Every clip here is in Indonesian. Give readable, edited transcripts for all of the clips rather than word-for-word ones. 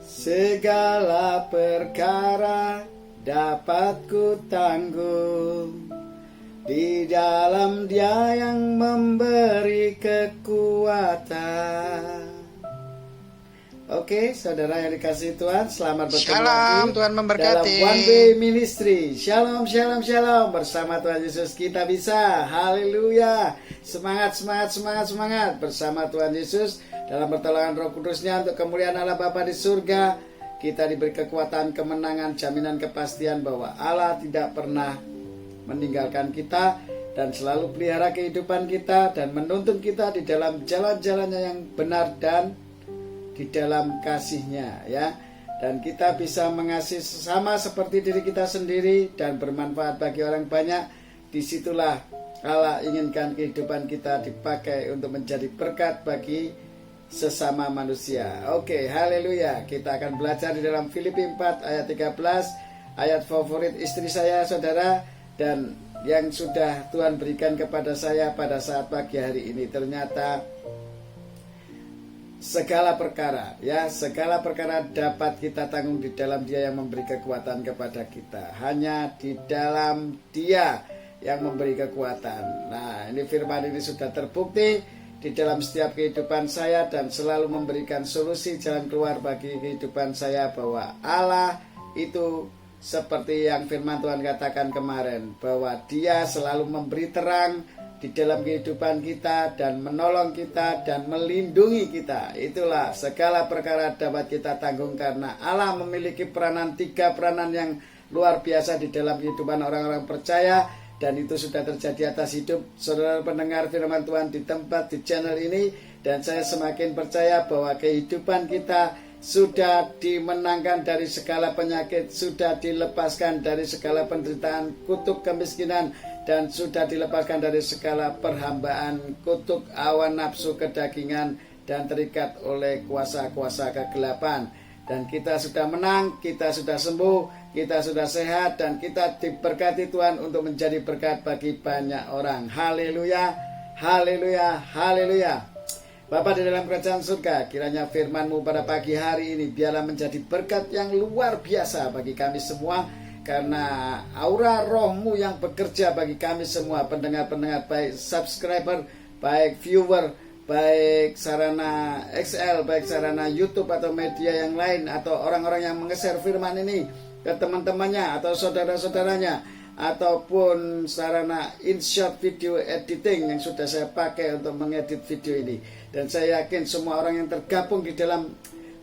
Segala perkara dapat ku tanggung di dalam Dia yang memberi kekuatan. Oke, saudara yang dikasihi Tuhan, selamat bertemu Shalom, lagi Tuhan memberkati. dalam One Way Ministry. Shalom, shalom, shalom. Bersama Tuhan Yesus kita bisa. Haleluya. Semangat, semangat, semangat, semangat. Bersama Tuhan Yesus dalam pertolongan Roh Kudus-Nya untuk kemuliaan Allah Bapa di surga. Kita diberi kekuatan, kemenangan, jaminan, kepastian bahwa Allah tidak pernah meninggalkan kita dan selalu pelihara kehidupan kita dan menuntun kita di dalam jalan-jalannya yang benar dan di dalam kasih-Nya, ya. Dan kita bisa mengasihi sesama seperti diri kita sendiri dan bermanfaat bagi orang banyak. Disitulah Allah inginkan kehidupan kita dipakai untuk menjadi berkat bagi sesama manusia. Oke, haleluya. Kita akan belajar di dalam Filipi 4 ayat 13, ayat favorit istri saya, saudara, dan yang sudah Tuhan berikan kepada saya pada saat pagi hari ini. Ternyata segala perkara dapat kita tanggung di dalam Dia yang memberi kekuatan kepada kita. Hanya di dalam Dia yang memberi kekuatan. Nah, ini firman ini sudah terbukti di dalam setiap kehidupan saya dan selalu memberikan solusi jalan keluar bagi kehidupan saya, bahwa Allah itu seperti yang firman Tuhan katakan kemarin, bahwa Dia selalu memberi terang di dalam kehidupan kita dan menolong kita dan melindungi kita. Itulah segala perkara dapat kita tanggung karena Allah memiliki peranan, 3 peranan yang luar biasa di dalam kehidupan orang-orang percaya, dan itu sudah terjadi atas hidup saudara pendengar firman Tuhan di tempat di channel ini. Dan saya semakin percaya bahwa kehidupan kita sudah dimenangkan dari segala penyakit, sudah dilepaskan dari segala penderitaan, kutuk kemiskinan, dan sudah dilepaskan dari segala perhambaan, kutuk awan nafsu kedagingan, dan terikat oleh kuasa-kuasa kegelapan. Dan kita sudah menang, kita sudah sembuh, kita sudah sehat, dan kita diberkati Tuhan untuk menjadi berkat bagi banyak orang. Haleluya, haleluya, haleluya. Bapa di dalam kerajaan surga, kiranya firman-Mu pada pagi hari ini biarlah menjadi berkat yang luar biasa bagi kami semua, karena aura Roh-Mu yang bekerja bagi kami semua, pendengar-pendengar, baik subscriber, baik viewer, baik sarana XL, baik sarana YouTube atau media yang lain, atau orang-orang yang menge-share firman ini ke teman-temannya atau saudara-saudaranya, ataupun sarana InShot video editing yang sudah saya pakai untuk mengedit video ini. Dan saya yakin semua orang yang tergabung di dalam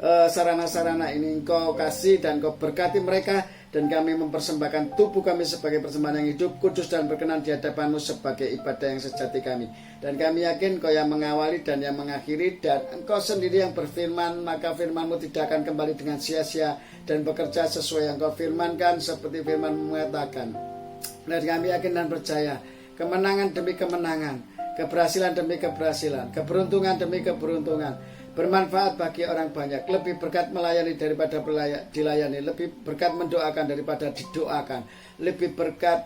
sarana-sarana ini Engkau kasih dan Engkau berkati mereka, dan kami mempersembahkan tubuh kami sebagai persembahan yang hidup, kudus dan berkenan di hadapan-Mu sebagai ibadah yang sejati kami. Dan kami yakin Engkau yang mengawali dan yang mengakhiri, dan Engkau sendiri yang berfirman, maka firman-Mu tidak akan kembali dengan sia-sia dan bekerja sesuai yang Engkau firmankan, seperti firman-Mu mengatakan. Dan kami yakin dan percaya kemenangan demi kemenangan, keberhasilan demi keberhasilan, keberuntungan demi keberuntungan, bermanfaat bagi orang banyak, lebih berkat melayani daripada dilayani, lebih berkat mendoakan daripada didoakan, lebih berkat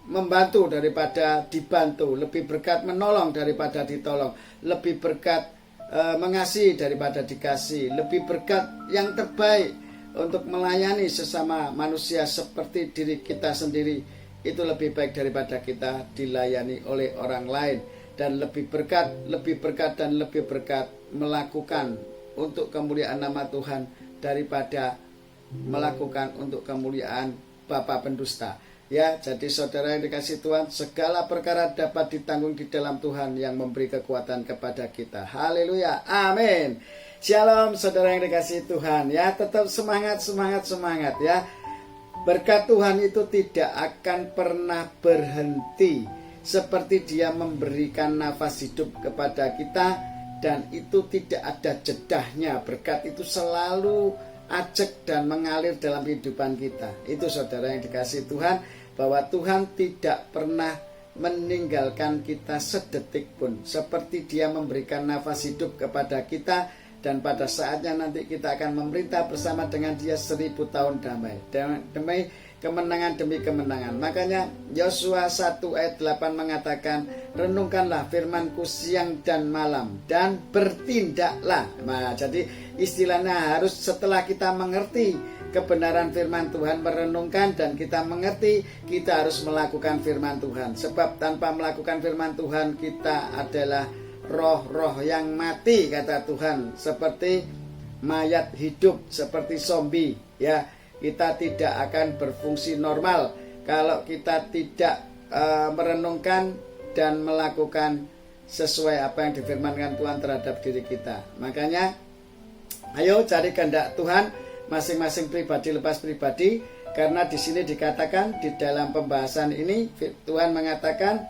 membantu daripada dibantu, lebih berkat menolong daripada ditolong, lebih berkat mengasihi daripada dikasih, lebih berkat yang terbaik untuk melayani sesama manusia seperti diri kita sendiri. Itu lebih baik daripada kita dilayani oleh orang lain. Dan lebih berkat dan lebih berkat melakukan untuk kemuliaan nama Tuhan daripada melakukan untuk kemuliaan bapa pendusta. Ya, jadi saudara yang dikasih Tuhan, segala perkara dapat ditanggung di dalam Tuhan yang memberi kekuatan kepada kita. Haleluya, amin. Shalom saudara yang dikasih Tuhan, ya, tetap semangat ya. Berkat Tuhan itu tidak akan pernah berhenti. Seperti Dia memberikan nafas hidup kepada kita, dan itu tidak ada jedahnya. Berkat itu selalu ajak dan mengalir dalam kehidupan kita. Itu saudara yang dikasih Tuhan, bahwa Tuhan tidak pernah meninggalkan kita sedetik pun. Seperti Dia memberikan nafas hidup kepada kita, dan pada saatnya nanti kita akan memerintah bersama dengan Dia 1000 tahun damai. kemenangan demi kemenangan. Makanya Yosua 1 ayat 8 mengatakan, renungkanlah firmanku siang dan malam dan bertindaklah. Nah, jadi istilahnya harus setelah kita mengerti kebenaran firman Tuhan, merenungkan dan kita mengerti, kita harus melakukan firman Tuhan. Sebab tanpa melakukan firman Tuhan, kita adalah roh-roh yang mati, kata Tuhan, seperti mayat hidup, seperti zombie, ya. Kita tidak akan berfungsi normal kalau kita tidak merenungkan dan melakukan sesuai apa yang difirmankan Tuhan terhadap diri kita. Makanya ayo cari kehendak Tuhan masing-masing pribadi lepas pribadi, karena di sini dikatakan di dalam pembahasan ini Tuhan mengatakan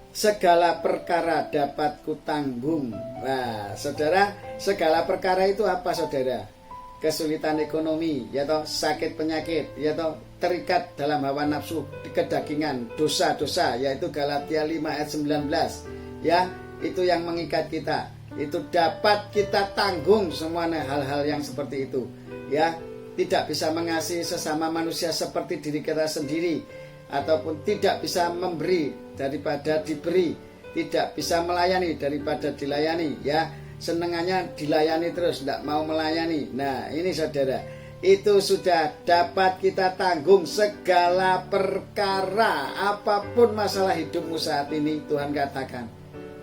segala perkara dapat kutanggung. Nah, saudara, segala perkara itu apa, saudara? Kesulitan ekonomi, ya toh, sakit penyakit, ya toh, terikat dalam hawa nafsu kedagingan, dosa-dosa, yaitu Galatia 5 ayat 19. Ya, itu yang mengikat kita. Itu dapat kita tanggung semuanya hal-hal yang seperti itu. Ya, tidak bisa mengasihi sesama manusia seperti diri kita sendiri, ataupun tidak bisa memberi daripada diberi, tidak bisa melayani daripada dilayani, ya. Senengannya dilayani terus, tidak mau melayani. Nah, ini saudara, itu sudah dapat kita tanggung segala perkara. Apapun masalah hidupmu saat ini, Tuhan katakan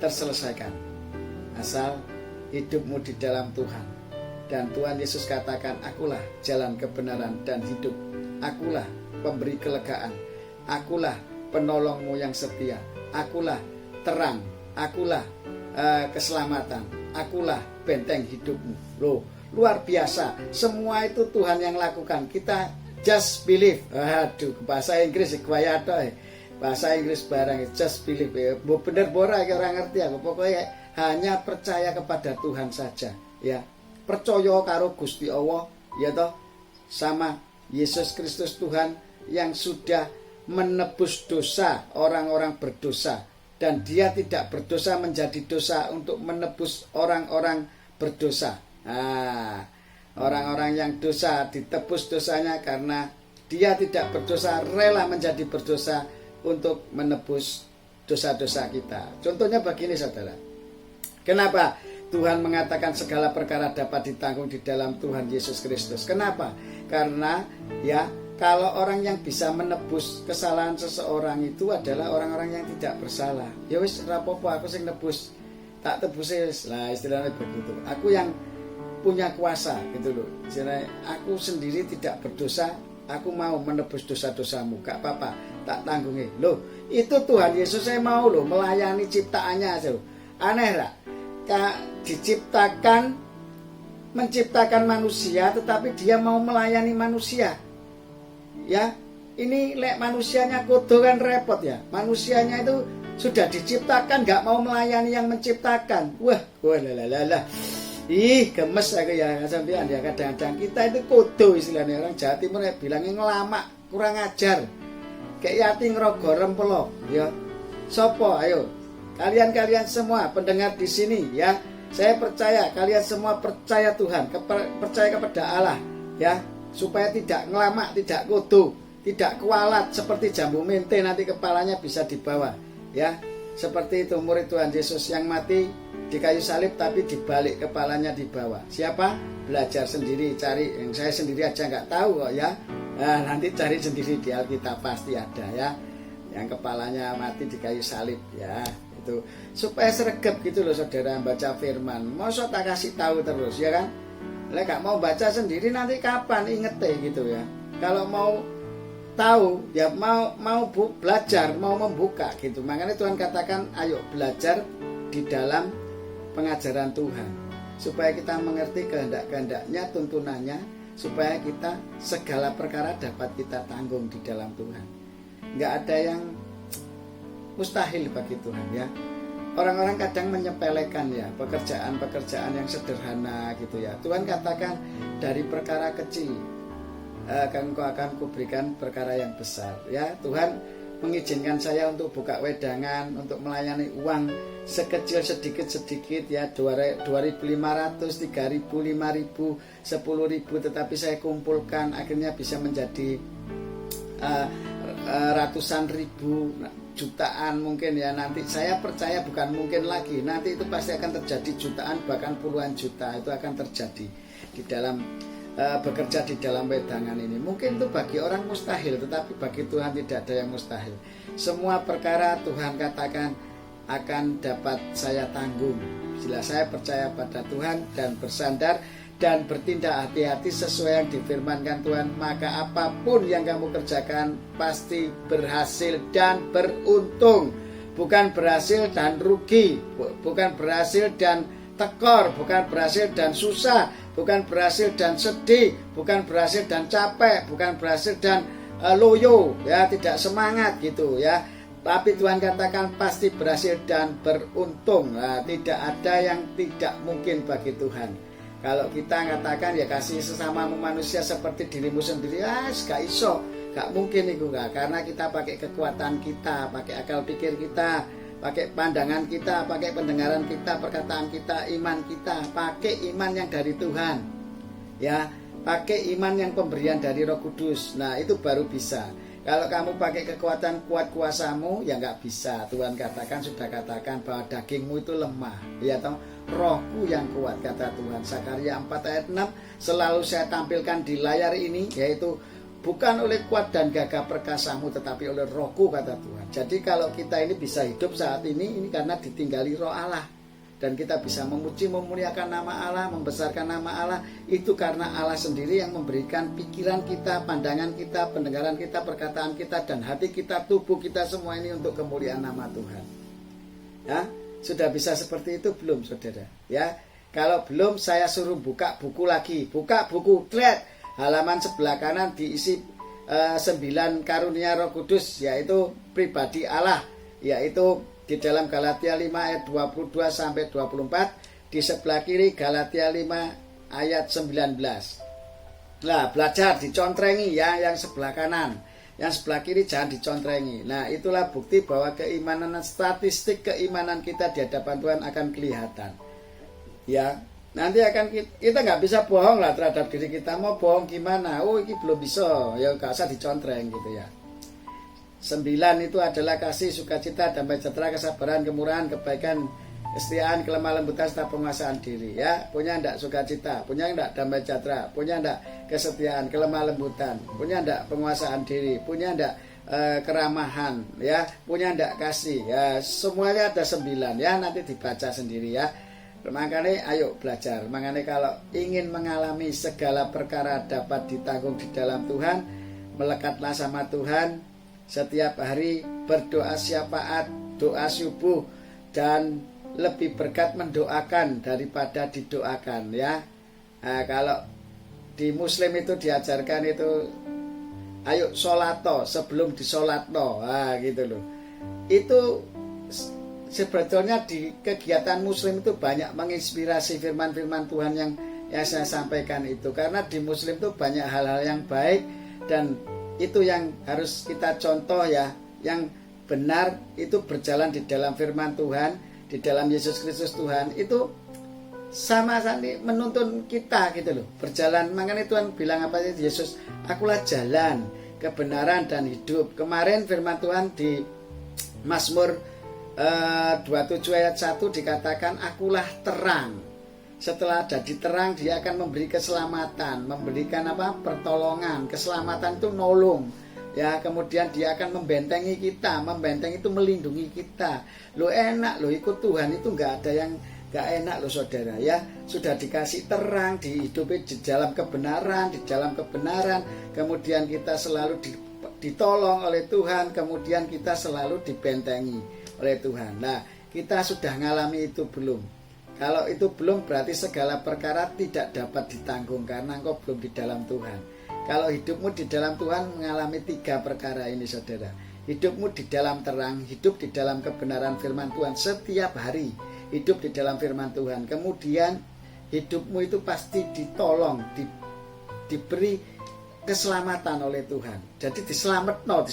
terselesaikan, asal hidupmu di dalam Tuhan. Dan Tuhan Yesus katakan, akulah jalan kebenaran dan hidup, akulah pemberi kelegaan, akulah penolongmu yang setia, akulah terang, akulah keselamatan, akulah benteng hidupmu. Loh, luar biasa. Semua itu Tuhan yang lakukan. Kita just believe. Aduh, bahasa Inggris kuwayato. Bahasa Inggris barang just believe. Bener bora orang ngerti aku. Pokoknya hanya percaya kepada Tuhan saja, ya. Percaya karo Gusti Allah, ya toh, sama Yesus Kristus Tuhan yang sudah menebus dosa orang-orang berdosa. Dan dia tidak berdosa menjadi dosa untuk menebus orang-orang berdosa. Nah, orang-orang yang dosa ditebus dosanya karena dia tidak berdosa, rela menjadi berdosa untuk menebus dosa-dosa kita. Contohnya begini, saudara. Kenapa Tuhan mengatakan segala perkara dapat ditanggung di dalam Tuhan Yesus Kristus? Kenapa? Karena ya, kalau orang yang bisa menebus kesalahan seseorang itu adalah orang-orang yang tidak bersalah. Ya wis rapopo, aku sing nebus, tak tebus wis. Lah istilahnya begitu. Aku yang punya kuasa gitu loh. Istilahnya aku sendiri tidak berdosa, aku mau menebus dosa-dosamu. Gak apa-apa, tak tanggungi. Loh, itu Tuhan Yesus saya mau loh melayani ciptaannya loh. Aneh lah. Menciptakan manusia, tetapi dia mau melayani manusia. Ya, ini lek manusianya kodo kan repot ya. Manusianya itu sudah diciptakan gak mau melayani yang menciptakan. Wah, lah. Ih, gemes aku ya sampean ya. Kadang-kadang kita itu kodo istilahnya, orang Jawa Timur ya bilangnya ngelamak, kurang ajar. Kayak yati ngerogo rempelo, ya. Sopo, ayo. Kalian semua pendengar di sini ya. Saya percaya kalian semua percaya Tuhan, percaya kepada Allah, ya. Supaya tidak ngelamak, tidak kodo, tidak kualat seperti jambu mente nanti kepalanya bisa dibawa, ya. Seperti itu murid Tuhan Yesus yang mati di kayu salib tapi dibalik kepalanya dibawa. Siapa? Belajar sendiri, cari. Yang saya sendiri aja nggak tahu kok ya. Nah, nanti cari sendiri di Alkitab pasti ada ya. Yang kepalanya mati di kayu salib ya. Itu supaya sregep gitu loh saudara baca firman. Masa tak kasih tahu terus ya kan? Lah gak mau baca sendiri nanti kapan ingete gitu ya. Kalau mau tahu ya mau belajar, mau membuka gitu. Makanya Tuhan katakan ayo belajar di dalam pengajaran Tuhan supaya kita mengerti kehendak-kehendaknya, tuntunannya, supaya kita segala perkara dapat kita tanggung di dalam Tuhan. Nggak ada yang mustahil bagi Tuhan ya. Orang-orang kadang menyepelekan ya pekerjaan-pekerjaan yang sederhana gitu ya. Tuhan katakan dari perkara kecil engkau akan kuberikan perkara yang besar ya. Tuhan mengizinkan saya untuk buka wedangan, untuk melayani uang sekecil sedikit-sedikit ya, 2.500, 3.000, 5.000, 10.000, tetapi saya kumpulkan akhirnya bisa menjadi ratusan ribu, jutaan mungkin ya. Nanti saya percaya bukan mungkin lagi, nanti itu pasti akan terjadi jutaan bahkan puluhan juta itu akan terjadi di dalam bekerja di dalam wedangan ini. Mungkin itu bagi orang mustahil, tetapi bagi Tuhan tidak ada yang mustahil. Semua perkara Tuhan katakan akan dapat saya tanggung. Bila saya percaya pada Tuhan dan bersandar dan bertindak hati-hati sesuai yang difirmankan Tuhan, maka apapun yang kamu kerjakan pasti berhasil dan beruntung. Bukan berhasil dan rugi, bukan berhasil dan tekor, bukan berhasil dan susah, bukan berhasil dan sedih, bukan berhasil dan capek, bukan berhasil dan loyo, ya, tidak semangat gitu ya. Tapi Tuhan katakan pasti berhasil dan beruntung. Nah, tidak ada yang tidak mungkin bagi Tuhan. Kalau kita katakan ya kasih sesama manusia seperti dirimu sendiri, gak iso, gak mungkin itu gak. Karena kita pakai kekuatan kita, pakai akal pikir kita, pakai pandangan kita, pakai pendengaran kita, perkataan kita, iman kita, pakai iman yang dari Tuhan, ya, pakai iman yang pemberian dari Roh Kudus. Nah itu baru bisa. Kalau kamu pakai kekuatan kuat kuasamu, ya nggak bisa. Tuhan katakan, sudah katakan bahwa dagingmu itu lemah, ya toh, rohku yang kuat, kata Tuhan. Sakaria 4 ayat 6 selalu saya tampilkan di layar ini, yaitu bukan oleh kuat dan gagah perkasamu, tetapi oleh rohku, kata Tuhan. Jadi kalau kita ini bisa hidup saat ini karena ditinggali roh Allah. Dan kita bisa memuji, memuliakan nama Allah, membesarkan nama Allah, itu karena Allah sendiri yang memberikan pikiran kita, pandangan kita, pendengaran kita, perkataan kita, dan hati kita, tubuh kita semua ini untuk kemuliaan nama Tuhan. Ya, sudah bisa seperti itu belum, saudara? Ya, kalau belum saya suruh buka buku lagi, buka buku, thread, halaman sebelah kanan diisi 9 karunia Roh Kudus, yaitu pribadi Allah, yaitu di dalam Galatia 5 ayat 22 sampai 24, di sebelah kiri Galatia 5 ayat 19. Nah, belajar dicontrengi ya yang sebelah kanan. Yang sebelah kiri jangan dicontrengi. Nah, itulah bukti bahwa keimanan, statistik keimanan kita di hadapan Tuhan akan kelihatan. Ya, nanti akan kita nggak bisa bohong lah terhadap diri kita. Mau bohong gimana? Oh, ini belum bisa. Ya nggak usah dicontreng gitu ya. 9 itu adalah kasih, sukacita, damai sejahtera, kesabaran, kemurahan, kebaikan, kesetiaan, kelemah lembutan, serta penguasaan diri. Ya, punya ndak sukacita, punya ndak damai sejahtera, punya ndak kesetiaan, kelemah lembutan, punya ndak penguasaan diri, punya ndak keramahan, ya, punya ndak kasih. Ya, semuanya ada 9 ya, nanti dibaca sendiri ya. Makanya ayo belajar. Makanya kalau ingin mengalami segala perkara dapat ditanggung di dalam Tuhan, melekatlah sama Tuhan. Setiap hari berdoa syafaat, doa subuh, dan lebih berkat mendoakan daripada didoakan ya. Nah, kalau di Muslim itu diajarkan itu ayo sholato sebelum disolatno, gitu loh. Itu sebetulnya di kegiatan Muslim itu banyak menginspirasi firman-firman Tuhan yang saya sampaikan itu, karena di Muslim itu banyak hal-hal yang baik, dan itu yang harus kita contoh ya. Yang benar itu berjalan di dalam firman Tuhan, di dalam Yesus Kristus Tuhan, itu sama-sama menuntun kita gitu loh, berjalan. Makanya Tuhan bilang apa sih, Yesus, akulah jalan, kebenaran dan hidup. Kemarin firman Tuhan di Mazmur 27 ayat 1 dikatakan akulah terang. Setelah jadi terang, dia akan memberi keselamatan, memberikan pertolongan. Keselamatan itu nolong ya. Kemudian dia akan membentengi kita. Membentengi itu melindungi kita. Lo enak lo ikut Tuhan, itu nggak ada yang nggak enak lo saudara ya. Sudah dikasih terang, dihidupi di dalam kebenaran, kemudian kita selalu ditolong oleh Tuhan, kemudian kita selalu dibentengi oleh Tuhan. Nah, kita sudah ngalami itu belum? Kalau itu belum, berarti segala perkara tidak dapat ditanggung karena engkau belum di dalam Tuhan. Kalau hidupmu di dalam Tuhan mengalami 3 perkara ini saudara. Hidupmu di dalam terang, hidup di dalam kebenaran firman Tuhan setiap hari, hidup di dalam firman Tuhan. Kemudian hidupmu itu pasti ditolong, diberi keselamatan oleh Tuhan. Jadi diselametno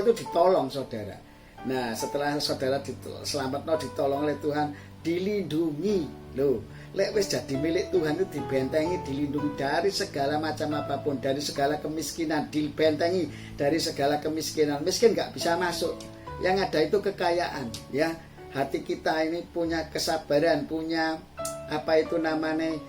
itu ditolong saudara. Nah, setelah saudara diselametno, ditolong oleh Tuhan, dilindungi Loh, lek wis jadi milik Tuhan itu dibentengi, dilindungi dari segala macam apapun, dari segala kemiskinan, dibentengi dari segala kemiskinan. Miskin nggak bisa masuk, yang ada itu kekayaan, ya. Hati kita ini punya kesabaran, punya apa itu namanya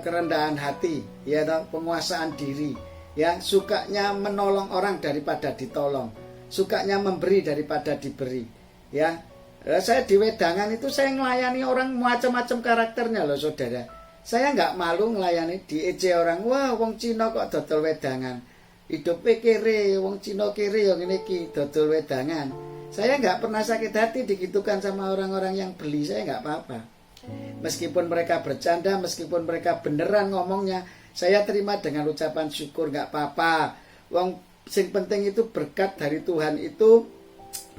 kerendahan hati, ya, penguasaan diri, ya, sukanya menolong orang daripada ditolong, sukanya memberi daripada diberi, ya. Saya di wedangan itu saya melayani orang macam-macam karakternya loh saudara. Saya nggak malu melayani, diece orang, wah wong Cina kok dodol wedangan, hidupnya kere, wong Cina kere yang ini ki dodol wedangan. Saya nggak pernah sakit hati digitukan sama orang-orang yang beli, saya nggak apa-apa. Meskipun mereka bercanda, meskipun mereka beneran ngomongnya, saya terima dengan ucapan syukur, nggak apa-apa. Wong sing penting itu berkat dari Tuhan itu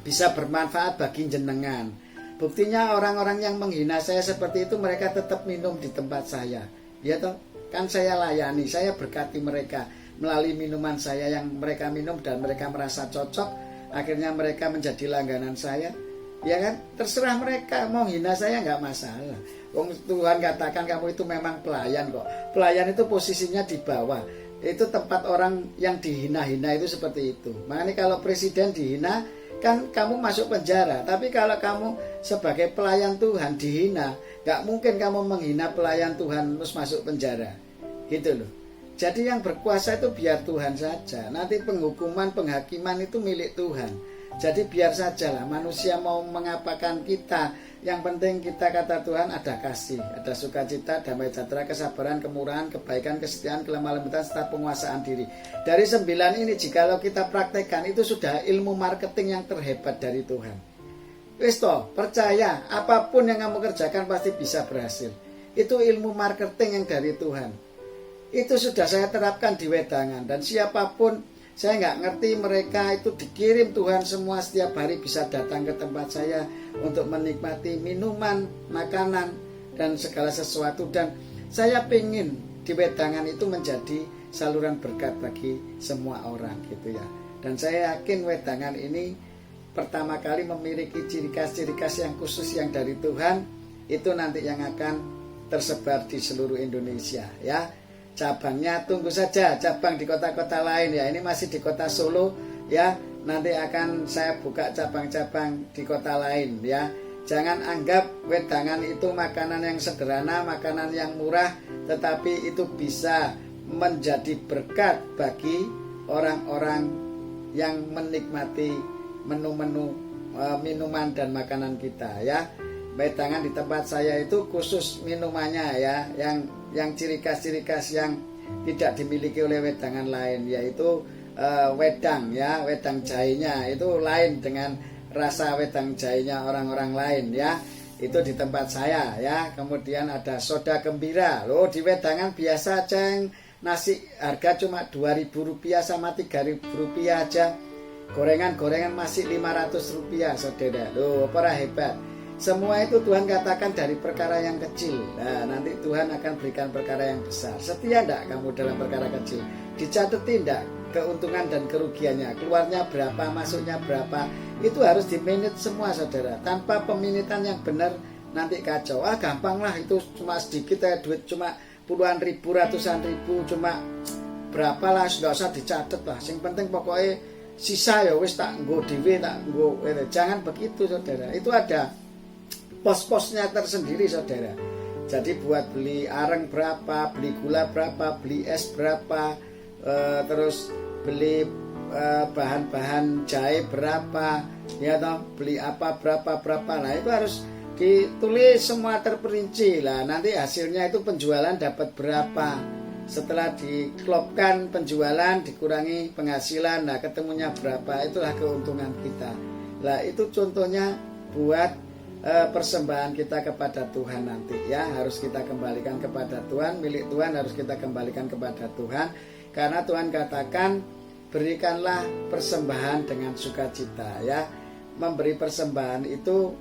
bisa bermanfaat bagi jenengan. Buktinya orang-orang yang menghina saya seperti itu, mereka tetap minum di tempat saya, ya toh, kan saya layani, saya berkati mereka melalui minuman saya yang mereka minum dan mereka merasa cocok, akhirnya mereka menjadi langganan saya, ya kan. Terserah mereka mau hina saya, nggak masalah. Tuhan katakan kamu itu memang pelayan kok. Pelayan itu posisinya di bawah, itu tempat orang yang dihina-hina itu seperti itu. Makanya kalau presiden dihina, kan kamu masuk penjara. Tapi kalau kamu sebagai pelayan Tuhan dihina, gak mungkin kamu menghina pelayan Tuhan terus masuk penjara, gitu loh. Jadi yang berkuasa itu biar Tuhan saja. Nanti penghukuman, penghakiman itu milik Tuhan. Jadi biar sajalah manusia mau mengapakan kita. Yang penting kita, kata Tuhan, ada kasih, ada sukacita, damai sejahtera, kesabaran, kemurahan, kebaikan, kesetiaan, kelemah lembutan, serta penguasaan diri. Dari 9 ini jikalau kita praktekkan, itu sudah ilmu marketing yang terhebat dari Tuhan. Wis toh, percaya apapun yang kamu kerjakan pasti bisa berhasil. Itu ilmu marketing yang dari Tuhan. Itu sudah saya terapkan di wedangan, dan siapapun, saya nggak ngerti, mereka itu dikirim Tuhan semua setiap hari bisa datang ke tempat saya untuk menikmati minuman, makanan, dan segala sesuatu. Dan saya pengen di wedangan itu menjadi saluran berkat bagi semua orang, gitu ya. Dan saya yakin wedangan ini pertama kali memiliki ciri khas-ciri khas yang khusus yang dari Tuhan, itu nanti yang akan tersebar di seluruh Indonesia, ya. Cabangnya tunggu saja, cabang di kota-kota lain, ya. Ini masih di kota Solo, ya. Nanti akan saya buka cabang-cabang di kota lain, ya. Jangan anggap wedangan itu makanan yang sederhana, makanan yang murah, tetapi itu bisa menjadi berkat bagi orang-orang yang menikmati menu-menu minuman dan makanan kita, ya. Wedangan di tempat saya itu khusus minumannya, ya, yang ciri khas yang tidak dimiliki oleh wedangan lain, yaitu wedang, ya, wedang jahenya itu lain dengan rasa wedang jahenya orang-orang lain, ya. Itu di tempat saya, ya. Kemudian ada soda gembira. Loh, di wedangan biasa ceng, nasi harga cuma Rp2.000 sama Rp3.000 aja. Gorengan masih Rp500, saudara. Loh, para hebat. Semua itu Tuhan katakan dari perkara yang kecil. Nah, nanti Tuhan akan berikan perkara yang besar. Setia enggak kamu dalam perkara kecil? Dicatetin enggak keuntungan dan kerugiannya? Keluarnya berapa, masuknya berapa? Itu harus di-manage semua, saudara. Tanpa peminitan yang benar nanti kacau. Gampang lah, itu cuma sedikit ya, duit cuma puluhan ribu, ratusan ribu, cuma berapa lah, sudah usah dicatat lah. Yang penting pokoknya sisa ya wis tak nggo dhewe, tak nggo. Jangan begitu, saudara. Itu ada pos-posnya tersendiri, saudara. Jadi buat beli areng berapa, beli gula berapa, beli es berapa, terus beli bahan-bahan jahe berapa, ya toh, beli apa berapa. Nah, itu harus ditulis semua terperinci lah. Nanti hasilnya itu penjualan dapat berapa. Setelah diklopkan penjualan dikurangi penghasilan, nah ketemunya berapa, itulah keuntungan kita. Lah, itu contohnya buat persembahan kita kepada Tuhan nanti, ya. Harus kita kembalikan kepada Tuhan, milik Tuhan harus kita kembalikan kepada Tuhan, karena Tuhan katakan berikanlah persembahan dengan sukacita, ya. Memberi persembahan itu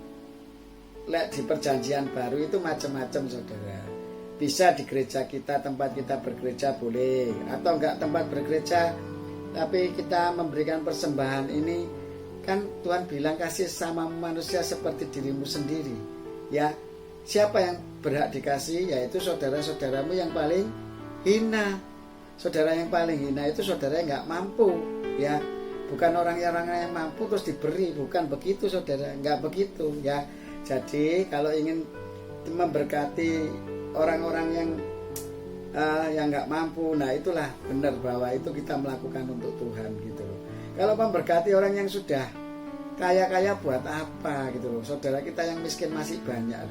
di perjanjian baru itu macam-macam, saudara. Bisa di gereja kita, tempat kita bergereja boleh, atau enggak tempat bergereja tapi kita memberikan persembahan ini. Kan Tuhan bilang kasih sama manusia seperti dirimu sendiri, ya. Siapa yang berhak dikasih, yaitu saudara-saudaramu yang paling hina. Saudara yang paling hina itu saudara yang nggak mampu, ya. Bukan orang-orang yang mampu terus diberi, bukan begitu saudara, nggak begitu ya. Jadi kalau ingin memberkati orang-orang yang nggak mampu, nah itulah benar bahwa itu kita melakukan untuk Tuhan gitu loh. Kalau memberkati orang yang sudah kaya-kaya buat apa gitu loh. Saudara kita yang miskin masih banyak.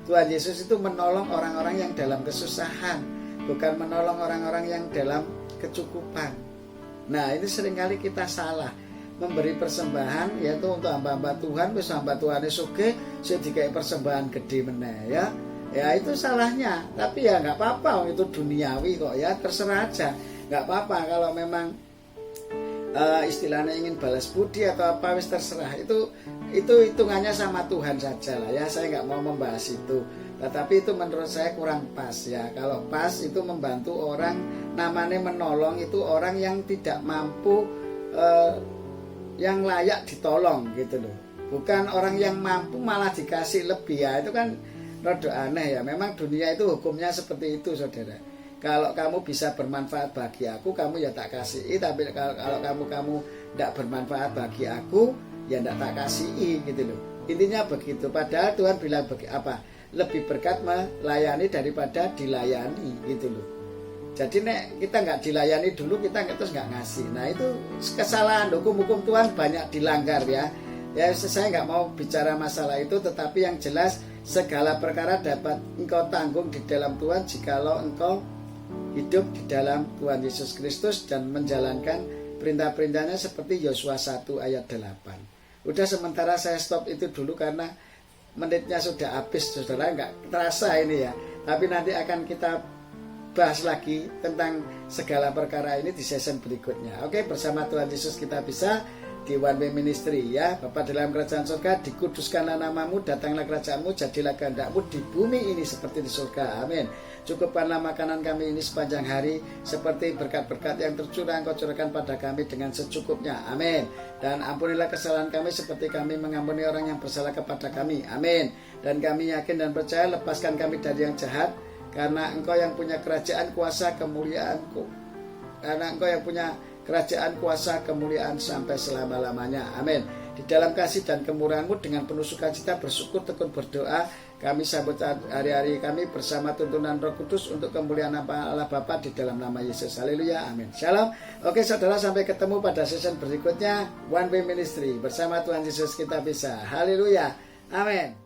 Tuhan Yesus itu menolong orang-orang yang dalam kesusahan, bukan menolong orang-orang yang dalam kecukupan. Nah ini seringkali kita salah memberi persembahan, yaitu untuk hamba-hamba Tuhan, wis hamba Tuhan sugih sing dikai persembahan gede meneh ya. Ya itu salahnya, tapi ya nggak apa-apa, itu duniawi kok ya, terserah aja, nggak apa-apa kalau memang istilahnya ingin balas budi atau apa, wis terserah, itu hitungannya sama Tuhan saja lah ya. Saya nggak mau membahas itu, tetapi itu menurut saya kurang pas ya. Kalau pas itu membantu orang, namanya menolong itu orang yang tidak mampu, yang layak ditolong gitu loh, bukan orang yang mampu malah dikasih lebih ya. Itu kan rada aneh ya. Memang dunia itu hukumnya seperti itu saudara. Kalau kamu bisa bermanfaat bagi aku, kamu ya tak kasih. Tapi kalau kamu tidak bermanfaat bagi aku, ya tidak tak kasih gitu loh. Intinya begitu. Padahal Tuhan bilang lebih berkat melayani daripada dilayani gitu loh. Jadi kita nggak dilayani dulu, kita terus nggak ngasih. Nah itu kesalahan. Hukum-hukum Tuhan banyak dilanggar ya. Ya saya nggak mau bicara masalah itu, tetapi yang jelas segala perkara dapat engkau tanggung di dalam Tuhan jikalau engkau hidup di dalam Tuhan Yesus Kristus dan menjalankan perintah-perintahnya seperti Yosua 1 ayat 8. Udah sementara saya stop itu dulu karena menitnya sudah habis saudara, nggak terasa ini ya. Tapi nanti akan kita bahas lagi tentang segala perkara ini di season berikutnya. Oke, bersama Tuhan Yesus kita bisa di One Way Ministry ya. Bapa dalam kerajaan surga, dikuduskanlah namamu, datanglah kerajaanmu, jadilah kehendakmu di bumi ini seperti di surga. Amin. Cukupkanlah makanan kami ini sepanjang hari, seperti berkat-berkat yang tercurah Engkau curahkan pada kami dengan secukupnya. Amin. Dan ampunilah kesalahan kami seperti kami mengampuni orang yang bersalah kepada kami. Amin. Dan kami yakin dan percaya, lepaskan kami dari yang jahat, karena Engkau yang punya kerajaan, kuasa, kemuliaanku. Karena Engkau yang punya kerajaan, kuasa, kemuliaan sampai selama-lamanya. Amin. Di dalam kasih dan kemurahan-Mu dengan penuh sukacita bersyukur tekun berdoa, kami sambut hari-hari kami bersama tuntunan Roh Kudus untuk kemuliaan Allah Bapa di dalam nama Yesus. Haleluya. Amin. Shalom. Oke saudara, sampai ketemu pada season berikutnya One Way Ministry. Bersama Tuhan Yesus kita bisa. Haleluya. Amin.